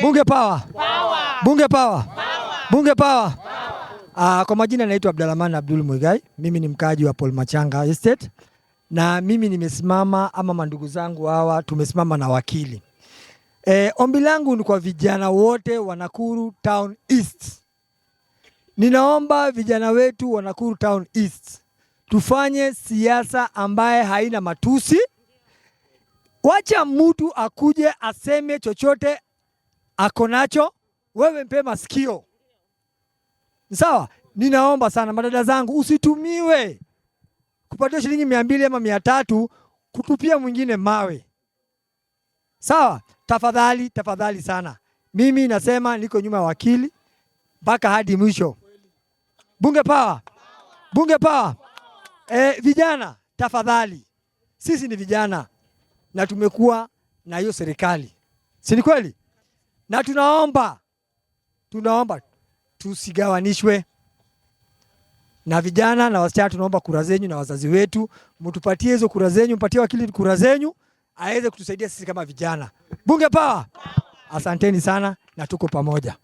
Bunge power. Bunge power. Bunge power. Kwa majina naitwa Abdalrahman Abdul Muigai. Mimi ni mkaaji wa Paul Machanga Estate. Na mimi nimesimama ama mandugu zangu hawa tumesimama na wakili. Ombi langu ni kwa vijana wote wa Nakuru Town East. Ninaomba vijana wetu wa Nakuru Town East tufanye siasa ambaye haina matusi. Wacha mtu akuje aseme chochote akonacho, wewe mpe masikio. Sawa? Ninaomba sana madada zangu usitumiwe kupatia shilingi 200 ama 300 kutupia mwingine mawe. Sawa? Tafadhali sana. Mimi nasema niko nyuma ya wakili mpaka hadi mwisho. Bunge power. Bunge power. Vijana tafadhali. Sisi ni vijana na tumekuwa na hiyo serikali. Si ni kweli? Na tunaomba tusigawanishwe. Na vijana na wasichana tunaomba kura zenyu na wazazi wetu, mtupatie hizo kura zenyu, mpatie wakili kura zenyu, aweze kutusaidia sisi kama vijana. Bunge power. Asanteni sana na tuko pamoja.